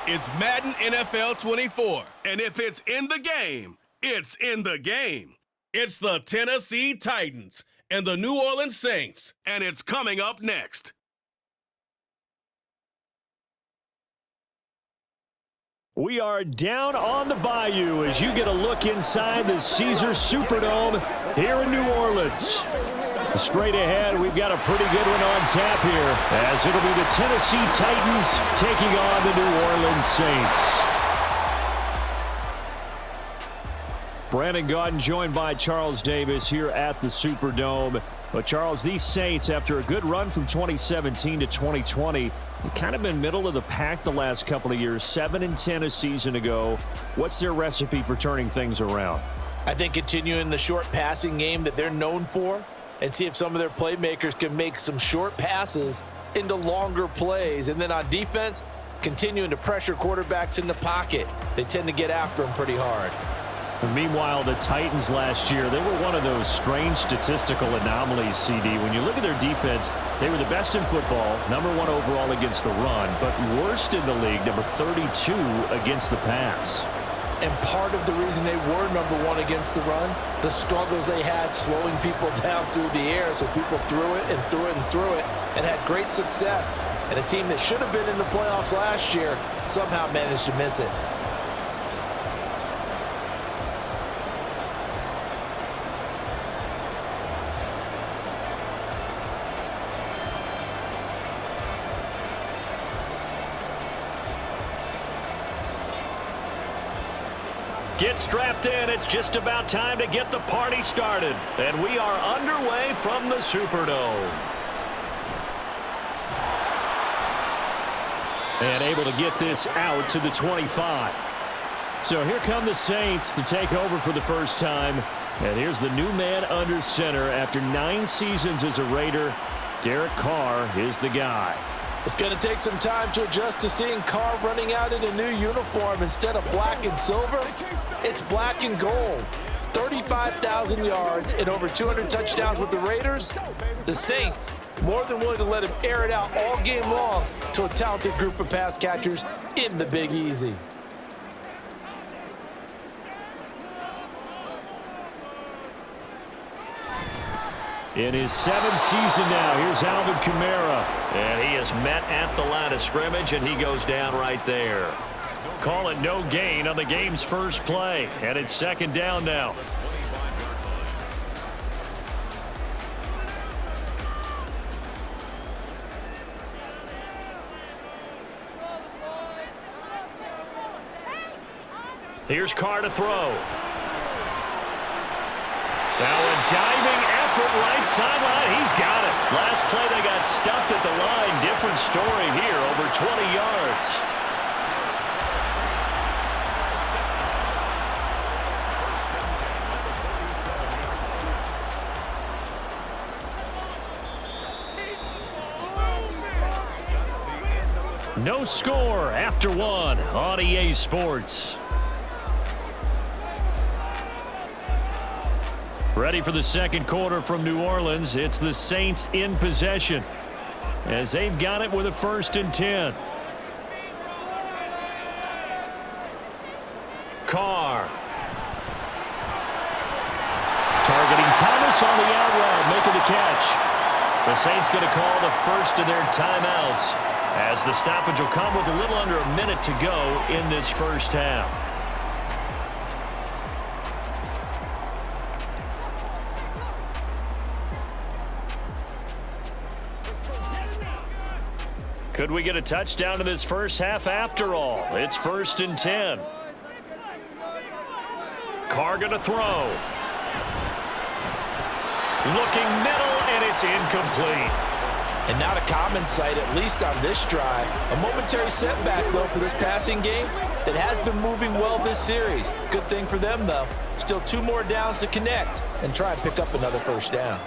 It's Madden NFL 24. And if it's in the game, it's in the game. It's the Tennessee Titans and the New Orleans Saints. And it's coming up next. We are down on the bayou as you get a look inside the Caesars Superdome here in New Orleans. Straight ahead, we've got a pretty good one on tap here, as it'll be the Tennessee Titans taking on the New Orleans Saints. Brandon Gaudin joined by Charles Davis here at the Superdome. But, Charles, these Saints, after a good run from 2017 to 2020, have kind of been middle of the pack the last couple of years, 7-10 a season ago. What's their recipe for turning things around? I think continuing the short passing game that they're known for, and see if some of their playmakers can make some short passes into longer plays. And then on defense, continuing to pressure quarterbacks in the pocket. They tend to get after them pretty hard. Meanwhile, the Titans last year, they were one of those strange statistical anomalies, CD. When you look at their defense, they were the best in football, #1 overall against the run, but worst in the league, number 32 against the pass. And part of the reason they were #1 against the run, the struggles they had slowing people down through the air, so people threw it and threw it and threw it and had great success. And a team that should have been in the playoffs last year somehow managed to miss it. Get strapped in. It's just about time to get the party started. And we are underway from the Superdome. And able to get this out to the 25. So here come the Saints to take over for the first time. And here's the new man under center after 9 seasons as a Raider. Derek Carr is the guy. It's going to take some time to adjust to seeing Carr running out in a new uniform. Instead of black and silver, it's black and gold. 35,000 yards and over 200 touchdowns with the Raiders. The Saints more than willing to let him air it out all game long to a talented group of pass catchers in the Big Easy. In his 7th season now, here's Alvin Kamara. And he is met at the line of scrimmage, and he goes down right there. Call it no gain on the game's first play. And it's 2nd down now. Here's Carr to throw. Now a diving effort right sideline. He's got it. Last play they got stuffed at the line. Different story here, over 20 yards. No score after 1 on EA Sports. Ready for the second quarter from New Orleans. It's the Saints in possession as they've got it with a 1st and 10. Carr. Targeting Thomas on the out route, making the catch. The Saints going to call the first of their timeouts as the stoppage will come with a little under a minute to go in this first half. Could we get a touchdown in this first half after all? It's 1st and 10. Carr going to throw. Looking middle, and it's incomplete. And not a common sight, at least on this drive. A momentary setback, though, for this passing game that has been moving well this series. Good thing for them, though. Still 2 more downs to connect and try and pick up another first down.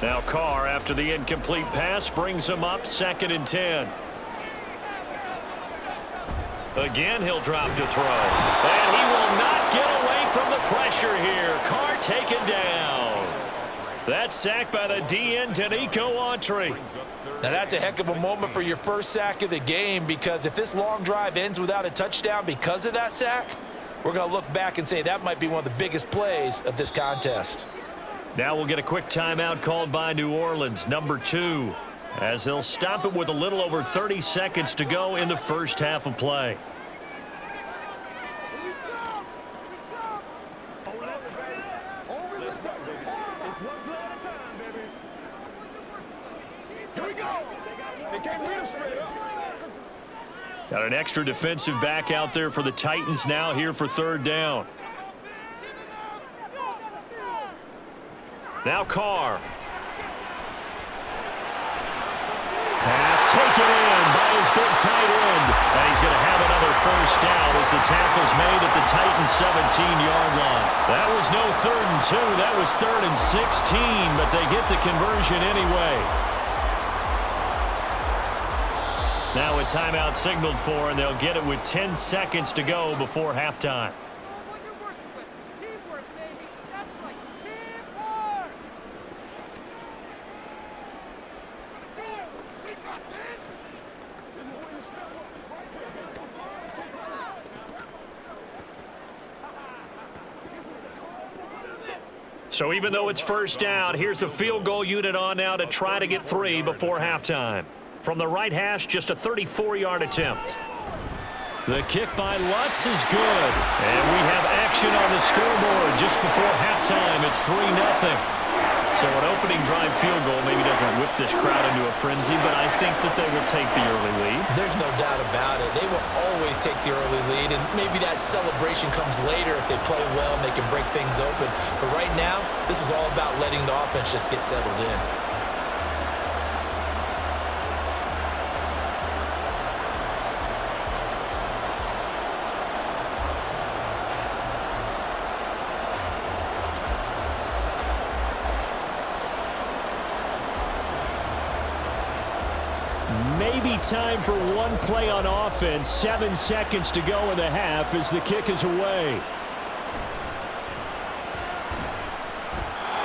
Now Carr, after the incomplete pass, brings him up 2nd and 10. Again, he'll drop to throw. And he will not get away from the pressure here. Carr taken down. That sack by the DN, Danico Autry. Now that's a heck of a moment for your first sack of the game, because if this long drive ends without a touchdown because of that sack, we're going to look back and say that might be one of the biggest plays of this contest. Now we'll get a quick timeout called by New Orleans, number 2, as they'll stop it with a little over 30 seconds to go in the first half of play. Got an extra defensive back out there for the Titans now here for third down. Now Carr. Pass taken in by his big tight end. And he's going to have another first down as the tackle's made at the Titans' 17-yard line. That was no 3rd and 2. That was 3rd and 16, but they get the conversion anyway. Now a timeout signaled for, and they'll get it with 10 seconds to go before halftime. So even though it's first down, here's the field goal unit on now to try to get 3 before halftime. From the right hash, just a 34-yard attempt. The kick by Lutz is good. And we have action on the scoreboard just before halftime. It's 3-0. So an opening drive field goal maybe doesn't whip this crowd into a frenzy, but I think that they will take the early lead. There's no doubt about it. They will always take the early lead, and maybe that celebration comes later if they play well and they can break things open. But right now, this is all about letting the offense just get settled in. Maybe time for one play on offense. 7 seconds to go in the half as the kick is away.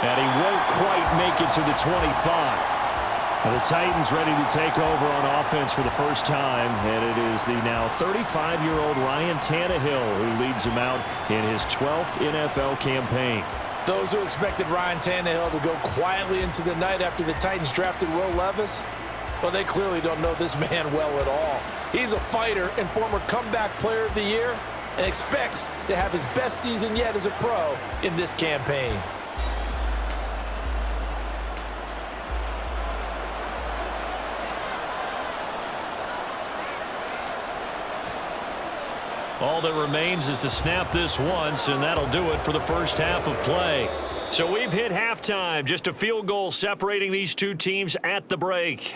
And he won't quite make it to the 25. And the Titans ready to take over on offense for the first time. And it is the now 35-year-old Ryan Tannehill who leads him out in his 12th NFL campaign. Those who expected Ryan Tannehill to go quietly into the night after the Titans drafted Will Levis, well, they clearly don't know this man well at all. He's a fighter and former comeback player of the year and expects to have his best season yet as a pro in this campaign. All that remains is to snap this once, and that'll do it for the first half of play. So we've hit halftime, just a field goal separating these two teams at the break.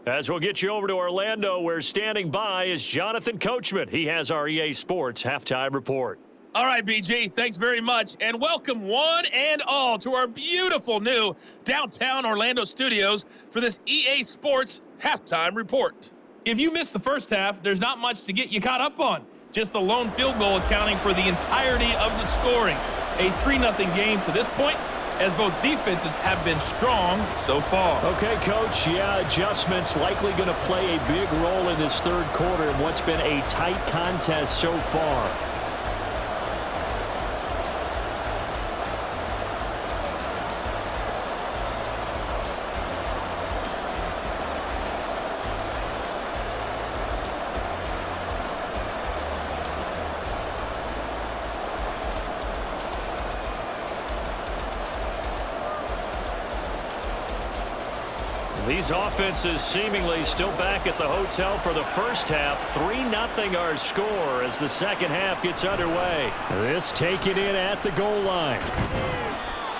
As we'll get you over to Orlando, where standing by is Jonathan Coachman. He has our EA Sports Halftime Report. All right, BG, thanks very much, and welcome one and all to our beautiful new downtown Orlando studios for this EA Sports Halftime Report. If you missed the first half, there's not much to get you caught up on. Just the lone field goal accounting for the entirety of the scoring. A 3-0 game to this point, as both defenses have been strong so far. Okay, Coach, adjustments likely going to play a big role in this third quarter in what's been a tight contest so far. These offenses seemingly still back at the hotel for the first half. 3-0 our score as the second half gets underway. This taken in at the goal line.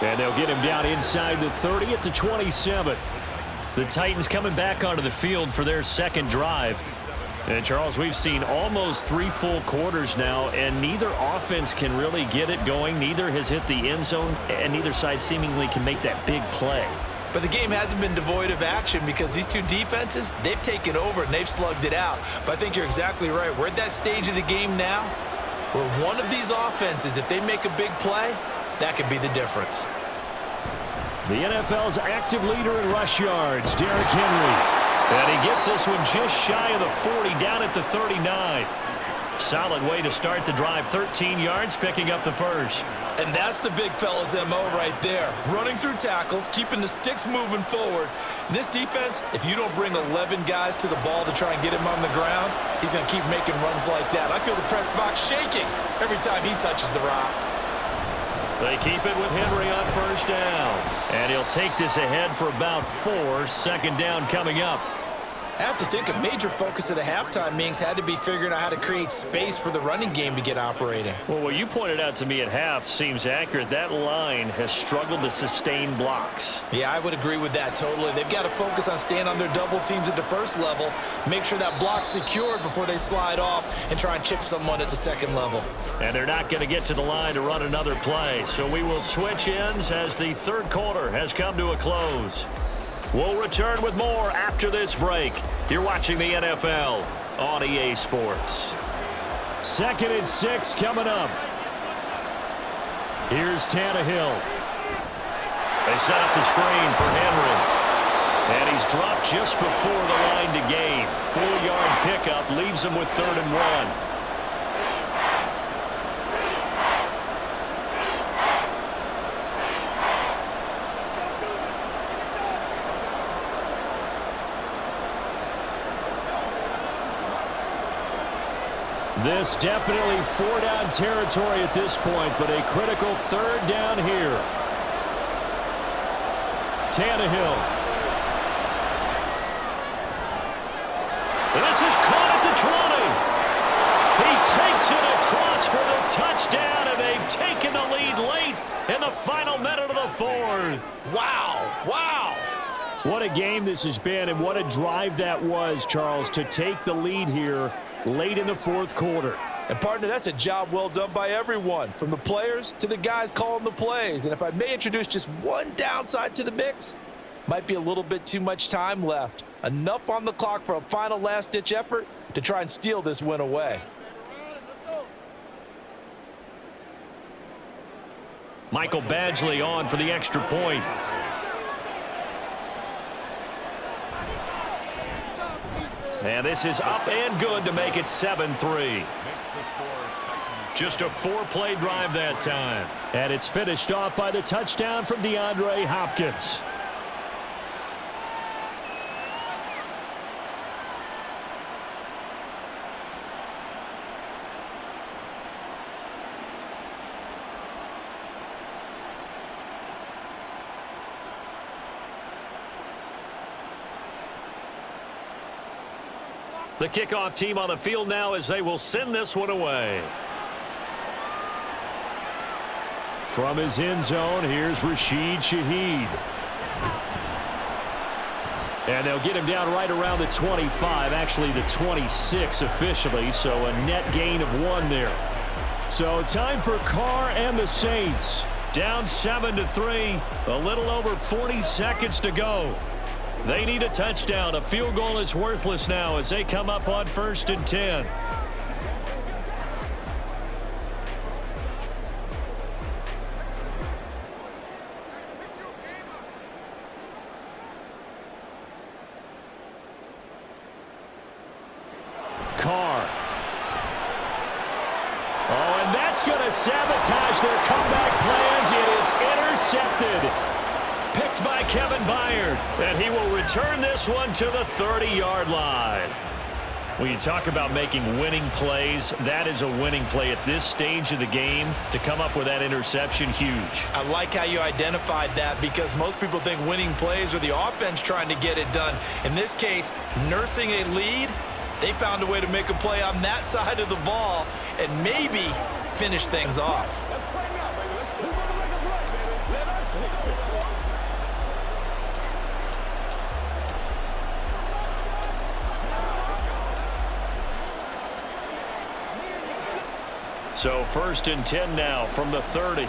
And they'll get him down inside the 30 at the 27. The Titans coming back onto the field for their second drive. And Charles, we've seen almost 3 full quarters now, and neither offense can really get it going. Neither has hit the end zone, and neither side seemingly can make that big play. But the game hasn't been devoid of action because these two defenses, they've taken over and they've slugged it out. But I think you're exactly right. We're at that stage of the game now where one of these offenses, if they make a big play, that could be the difference. The NFL's active leader in rush yards, Derrick Henry. And he gets this one just shy of the 40, down at the 39. Solid way to start the drive, 13 yards, picking up the first. And that's the big fella's MO right there. Running through tackles, keeping the sticks moving forward. In this defense, if you don't bring 11 guys to the ball to try and get him on the ground, he's going to keep making runs like that. I feel the press box shaking every time he touches the rock. They keep it with Henry on first down. And he'll take this ahead for about 4. Second down coming up. I have to think a major focus of the halftime meetings had to be figuring out how to create space for the running game to get operating. Well, what you pointed out to me at half seems accurate. That line has struggled to sustain blocks. Yeah, I would agree with that totally. They've got to focus on staying on their double teams at the first level, make sure that block's secured before they slide off and try and chip someone at the second level. And they're not going to get to the line to run another play. So we will switch ends as the third quarter has come to a close. We'll return with more after this break. You're watching the NFL on EA Sports. 2nd and 6 coming up. Here's Tannehill. They set up the screen for Henry. And he's dropped just before the line to gain. 4-yard pickup leaves him with 3rd and 1. This definitely 4-down territory at this point, but a critical 3rd down here. Tannehill. And this is caught at the 20. He takes it across for the touchdown, and they've taken the lead late in the final minute of the 4th. Wow, wow. What a game this has been, and what a drive that was, Charles, to take the lead here late in the 4th quarter. And, partner, that's a job well done by everyone, from the players to the guys calling the plays. And if I may introduce just one downside to the mix, might be a little bit too much time left. Enough on the clock for a final last-ditch effort to try and steal this win away. Michael Badgley on for the extra point. And this is up and good to make it 7-3. Just a 4-play drive that time. And it's finished off by the touchdown from DeAndre Hopkins. The kickoff team on the field now as they will send this one away. From his end zone, here's Rashid Shaheed. And they'll get him down right around the 25, actually the 26 officially, so a net gain of 1 there. So time for Carr and the Saints. Down 7-3, a little over 40 seconds to go. They need a touchdown. A field goal is worthless now as they come up on 1st and 10. Carr. Oh, and that's going to sabotage their comeback plans. It is intercepted. Picked by Kevin Byard, and he will return this one to the 30-yard line. When you talk about making winning plays, that is a winning play at this stage of the game. To come up with that interception, huge. I like how you identified that, because most people think winning plays are the offense trying to get it done. In this case, nursing a lead, they found a way to make a play on that side of the ball and maybe finish things off. So 1st and 10 now from the 30.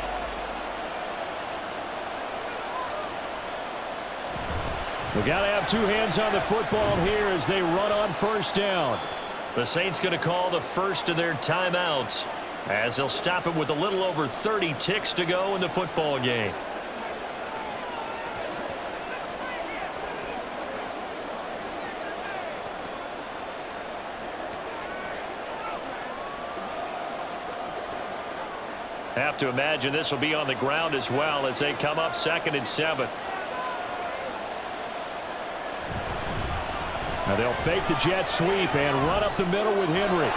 We got to have 2 hands on the football here as they run on 1st down. The Saints going to call the first of their timeouts as they'll stop it with a little over 30 ticks to go in the football game. Have to imagine this will be on the ground as well as they come up 2nd and 7. Now they'll fake the jet sweep and run up the middle with Henry.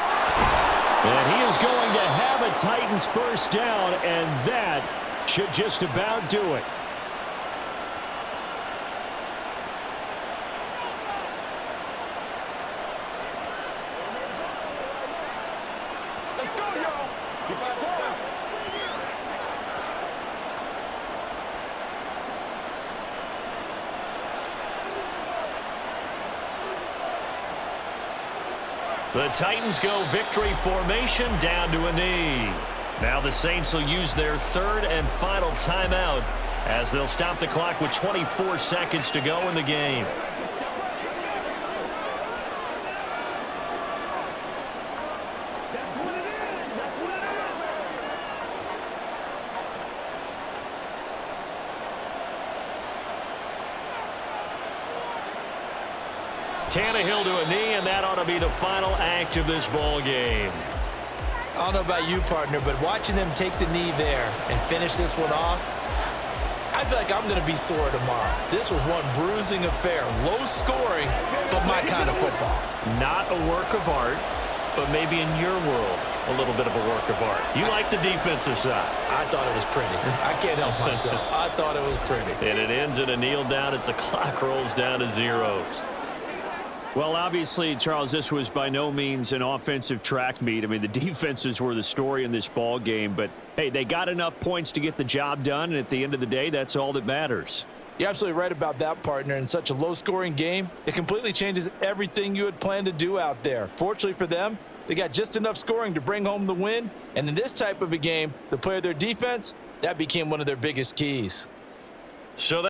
And he is going to have a Titans first down, and that should just about do it. The Titans go victory formation down to a knee. Now the Saints will use their 3rd and final timeout as they'll stop the clock with 24 seconds to go in the game. Tannehill to a knee, and that ought to be the final act of this ball game. I don't know about you, partner, but watching them take the knee there and finish this one off, I feel like I'm going to be sore tomorrow. This was one bruising affair. Low scoring, but my kind of football. Not a work of art, but maybe in your world, a little bit of a work of art. You like the defensive side. I thought it was pretty. I can't help myself. I thought it was pretty. And it ends in a kneel down as the clock rolls down to zeros. Well, obviously, Charles, this was by no means an offensive track meet. I mean, the defenses were the story in this ball game. But, hey, they got enough points to get the job done, and at the end of the day, that's all that matters. You're absolutely right about that, partner. In such a low-scoring game, it completely changes everything you had planned to do out there. Fortunately for them, they got just enough scoring to bring home the win. And in this type of a game, to play their defense, that became one of their biggest keys. So